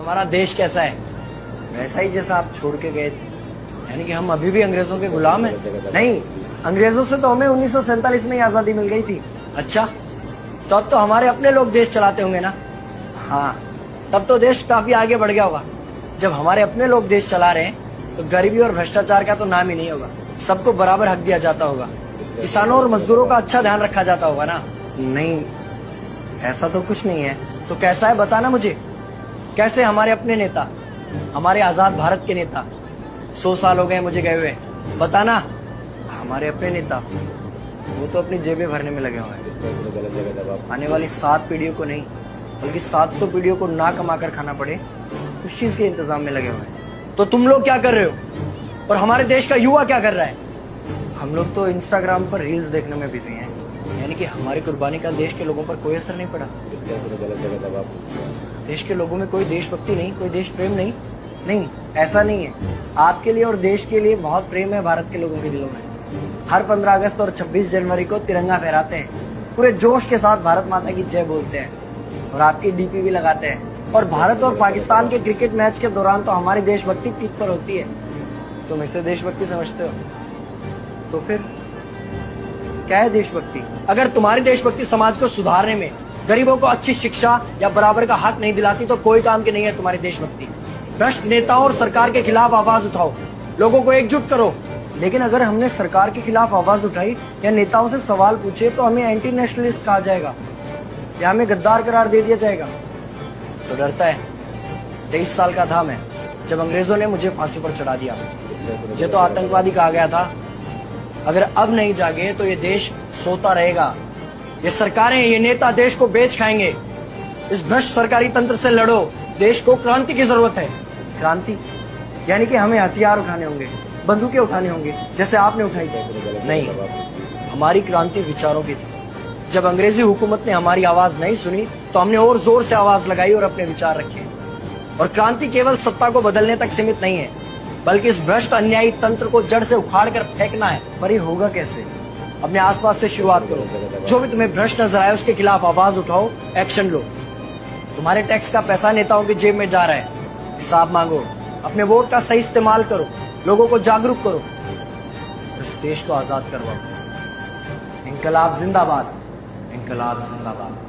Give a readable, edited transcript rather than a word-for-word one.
हमारा देश कैसा है? वैसा ही जैसा आप छोड़ के गए थे। यानी कि हम अभी भी अंग्रेजों के गुलाम हैं? नहीं, अंग्रेजों से तो हमें 1947 में ही आजादी मिल गई थी। अच्छा, तो अब तो हमारे अपने लोग देश चलाते होंगे ना? हाँ, तब तो देश काफी आगे बढ़ गया होगा। जब हमारे अपने लोग देश चला रहे हैं तो गरीबी और भ्रष्टाचार का तो नाम ही नहीं होगा। सबको बराबर हक दिया जाता होगा, किसानों और मजदूरों का अच्छा ध्यान रखा जाता होगा ना? नहीं, ऐसा तो कुछ नहीं है। तो कैसा है बताना मुझे। कैसे हमारे अपने नेता, हमारे आजाद भारत के नेता, 100 साल हो गए मुझे गए हुए, बताना। हमारे अपने नेता वो तो अपनी जेबें भरने में लगे हुए हैं। आने वाली 7 पीढ़ियों को नहीं बल्कि 700 पीढ़ियों को ना कमा कर खाना पड़े उस चीज के इंतजाम में लगे हुए हैं। तो तुम लोग क्या कर रहे हो और हमारे देश का युवा क्या कर रहा है? हम लोग तो इंस्टाग्राम पर रील्स देखने में बिजी हैं। यानी कि हमारी कुर्बानी का देश के लोगों पर कोई असर नहीं पड़ा। देश के लोगों में कोई देशभक्ति नहीं, कोई देश प्रेम नहीं। नहीं, ऐसा नहीं है। आपके लिए और देश के लिए बहुत प्रेम है भारत के लोगों के दिलों में। हर 15 अगस्त और 26 जनवरी को तिरंगा फहराते हैं, पूरे जोश के साथ भारत माता की जय बोलते हैं और आपकी डीपी भी लगाते हैं। और भारत और पाकिस्तान के क्रिकेट मैच के दौरान तो हमारी देशभक्ति पीक पर होती है। तुम इसे देशभक्ति समझते हो? तो फिर क्या है देशभक्ति? अगर तुम्हारी देशभक्ति समाज को सुधारने में, गरीबों को अच्छी शिक्षा या बराबर का हक नहीं दिलाती तो कोई काम की नहीं है तुम्हारी देशभक्ति। भ्रष्ट नेताओं और सरकार के खिलाफ आवाज उठाओ, लोगों को एकजुट करो। लेकिन अगर हमने सरकार के खिलाफ आवाज उठाई या नेताओं से सवाल पूछे तो हमें एंटी नेशनलिस्ट कहा जाएगा या हमें गद्दार करार दे दिया जाएगा। तो डरता है। 23 साल का था मैं जब अंग्रेजों ने मुझे फांसी पर चढ़ा दिया। मुझे तो आतंकवादी कहा गया था। अगर अब नहीं जागे तो ये देश सोता रहेगा। ये सरकारें, ये नेता देश को बेच खाएंगे। इस भ्रष्ट सरकारी तंत्र से लड़ो। देश को क्रांति की जरूरत है। क्रांति यानी कि हमें हथियार उठाने होंगे, बंदूकें उठानी होंगी जैसे आपने उठाई। नहीं, हमारी क्रांति विचारों की थी। जब अंग्रेजी हुकूमत ने हमारी आवाज नहीं सुनी तो हमने और जोर से आवाज लगाई और अपने विचार रखे। और क्रांति केवल सत्ता को बदलने तक सीमित नहीं है, बल्कि इस भ्रष्ट अन्यायी तंत्र को जड़ से उखाड़ कर फेंकना है। पर ये होगा कैसे? अपने आसपास से शुरुआत करो। जो भी तुम्हें भ्रष्ट नजर आए उसके खिलाफ आवाज उठाओ, एक्शन लो। तुम्हारे टैक्स का पैसा नेताओं की जेब में जा रहा है, हिसाब मांगो। अपने वोट का सही इस्तेमाल करो, लोगों को जागरूक करो, इस देश को आजाद करवाओ। इंकलाब जिंदाबाद, इंकलाब जिंदाबाद।